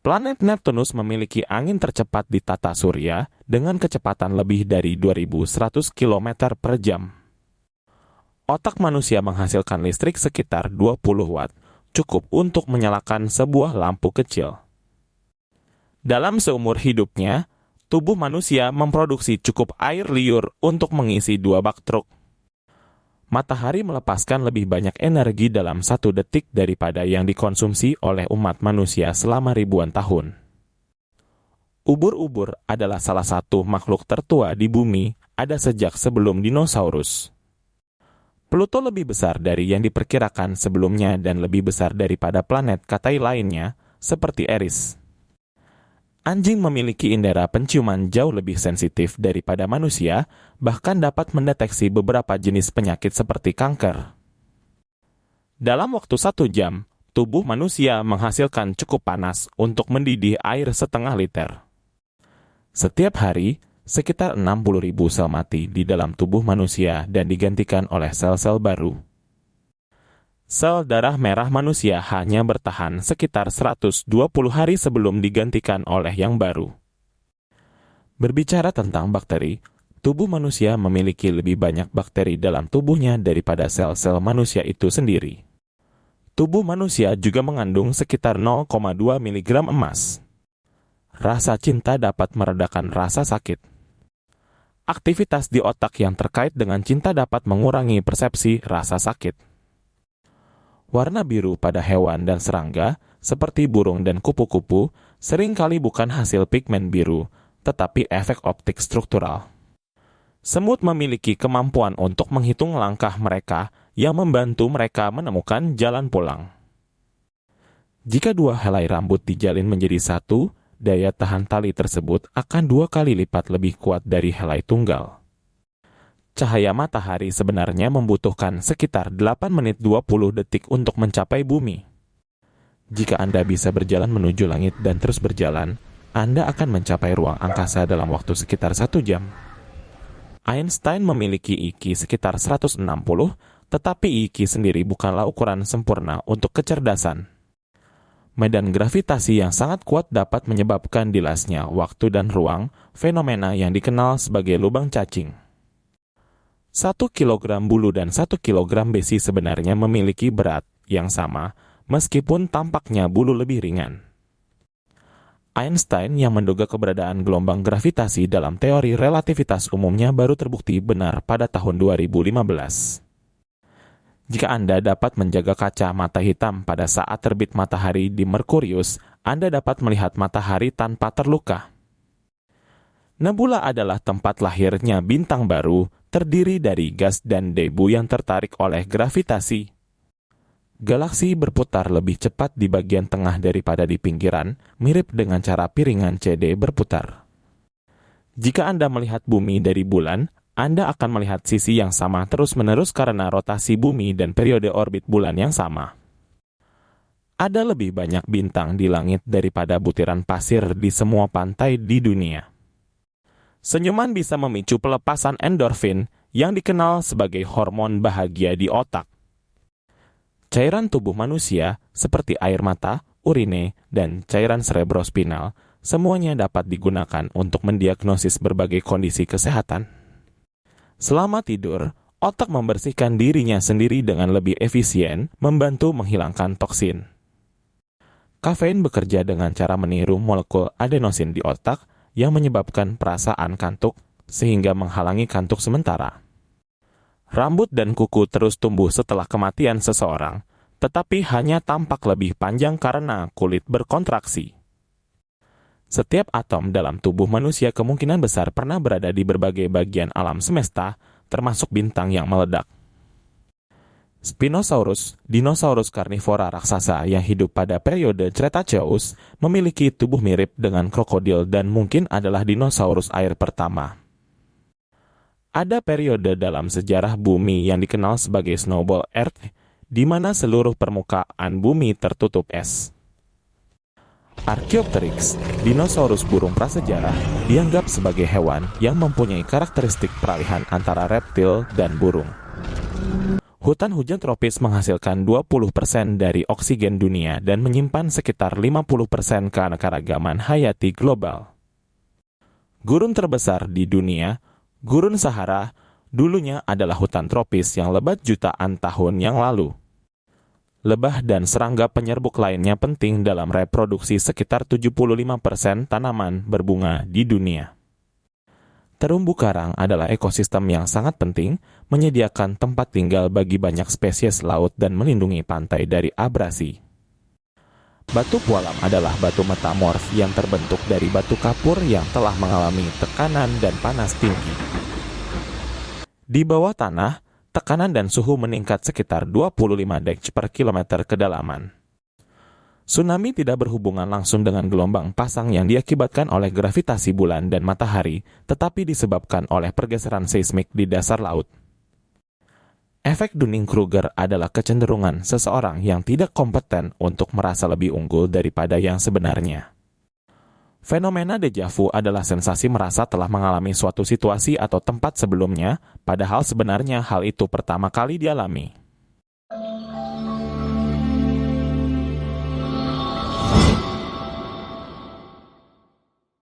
Planet Neptunus memiliki angin tercepat di tata surya dengan kecepatan lebih dari 2.100 km per jam. Otak manusia menghasilkan listrik sekitar 20 watt, cukup untuk menyalakan sebuah lampu kecil. Dalam seumur hidupnya, tubuh manusia memproduksi cukup air liur untuk mengisi 2 bak truk. Matahari melepaskan lebih banyak energi dalam 1 detik daripada yang dikonsumsi oleh umat manusia selama ribuan tahun. Ubur-ubur adalah salah satu makhluk tertua di bumi, ada sejak sebelum dinosaurus. Pluto lebih besar dari yang diperkirakan sebelumnya dan lebih besar daripada planet Katai lainnya, seperti Eris. Anjing memiliki indera penciuman jauh lebih sensitif daripada manusia, bahkan dapat mendeteksi beberapa jenis penyakit seperti kanker. Dalam waktu 1 jam, tubuh manusia menghasilkan cukup panas untuk mendidih air setengah liter. Setiap hari, sekitar 60.000 sel mati di dalam tubuh manusia dan digantikan oleh sel-sel baru. Sel darah merah manusia hanya bertahan sekitar 120 hari sebelum digantikan oleh yang baru. Berbicara tentang bakteri, tubuh manusia memiliki lebih banyak bakteri dalam tubuhnya daripada sel-sel manusia itu sendiri. Tubuh manusia juga mengandung sekitar 0,2 mg emas. Rasa cinta dapat meredakan rasa sakit. Aktivitas di otak yang terkait dengan cinta dapat mengurangi persepsi rasa sakit. Warna biru pada hewan dan serangga, seperti burung dan kupu-kupu, seringkali bukan hasil pigmen biru, tetapi efek optik struktural. Semut memiliki kemampuan untuk menghitung langkah mereka yang membantu mereka menemukan jalan pulang. Jika 2 helai rambut dijalin menjadi 1, daya tahan tali tersebut akan 2 kali lipat lebih kuat dari helai tunggal. Cahaya matahari sebenarnya membutuhkan sekitar 8 menit 20 detik untuk mencapai bumi. Jika Anda bisa berjalan menuju langit dan terus berjalan, Anda akan mencapai ruang angkasa dalam waktu sekitar 1 jam. Einstein memiliki IQ sekitar 160, tetapi IQ sendiri bukanlah ukuran sempurna untuk kecerdasan. Medan gravitasi yang sangat kuat dapat menyebabkan dilasnya waktu dan ruang, fenomena yang dikenal sebagai lubang cacing. 1 kilogram bulu dan 1 kilogram besi sebenarnya memiliki berat yang sama, meskipun tampaknya bulu lebih ringan. Einstein yang menduga keberadaan gelombang gravitasi dalam teori relativitas umumnya baru terbukti benar pada tahun 2015. Jika Anda dapat menjaga kaca mata hitam pada saat terbit matahari di Merkurius, Anda dapat melihat matahari tanpa terluka. Nebula adalah tempat lahirnya bintang baru, terdiri dari gas dan debu yang tertarik oleh gravitasi. Galaksi berputar lebih cepat di bagian tengah daripada di pinggiran, mirip dengan cara piringan CD berputar. Jika Anda melihat bumi dari bulan, Anda akan melihat sisi yang sama terus-menerus karena rotasi bumi dan periode orbit bulan yang sama. Ada lebih banyak bintang di langit daripada butiran pasir di semua pantai di dunia. Senyuman bisa memicu pelepasan endorfin yang dikenal sebagai hormon bahagia di otak. Cairan tubuh manusia seperti air mata, urine, dan cairan cerebrospinal semuanya dapat digunakan untuk mendiagnosis berbagai kondisi kesehatan. Selama tidur, otak membersihkan dirinya sendiri dengan lebih efisien, membantu menghilangkan toksin. Kafein bekerja dengan cara meniru molekul adenosin di otak yang menyebabkan perasaan kantuk, sehingga menghalangi kantuk sementara. Rambut dan kuku terus tumbuh setelah kematian seseorang, tetapi hanya tampak lebih panjang karena kulit berkontraksi. Setiap atom dalam tubuh manusia kemungkinan besar pernah berada di berbagai bagian alam semesta, termasuk bintang yang meledak. Spinosaurus, dinosaurus karnivora raksasa yang hidup pada periode Cretaceous, memiliki tubuh mirip dengan krokodil dan mungkin adalah dinosaurus air pertama. Ada periode dalam sejarah bumi yang dikenal sebagai Snowball Earth, di mana seluruh permukaan bumi tertutup es. Archaeopteryx, dinosaurus burung prasejarah, dianggap sebagai hewan yang mempunyai karakteristik peralihan antara reptil dan burung. Hutan hujan tropis menghasilkan 20% dari oksigen dunia dan menyimpan sekitar 50% keanekaragaman hayati global. Gurun terbesar di dunia, Gurun Sahara, dulunya adalah hutan tropis yang lebat jutaan tahun yang lalu. Lebah dan serangga penyerbuk lainnya penting dalam reproduksi sekitar 75% tanaman berbunga di dunia. Terumbu karang adalah ekosistem yang sangat penting, menyediakan tempat tinggal bagi banyak spesies laut dan melindungi pantai dari abrasi. Batu pualam adalah batu metamorf yang terbentuk dari batu kapur yang telah mengalami tekanan dan panas tinggi. Di bawah tanah, tekanan dan suhu meningkat sekitar 25 deg per kilometer kedalaman. Tsunami tidak berhubungan langsung dengan gelombang pasang yang diakibatkan oleh gravitasi bulan dan matahari, tetapi disebabkan oleh pergeseran seismik di dasar laut. Efek Dunning-Kruger adalah kecenderungan seseorang yang tidak kompeten untuk merasa lebih unggul daripada yang sebenarnya. Fenomena deja vu adalah sensasi merasa telah mengalami suatu situasi atau tempat sebelumnya, padahal sebenarnya hal itu pertama kali dialami.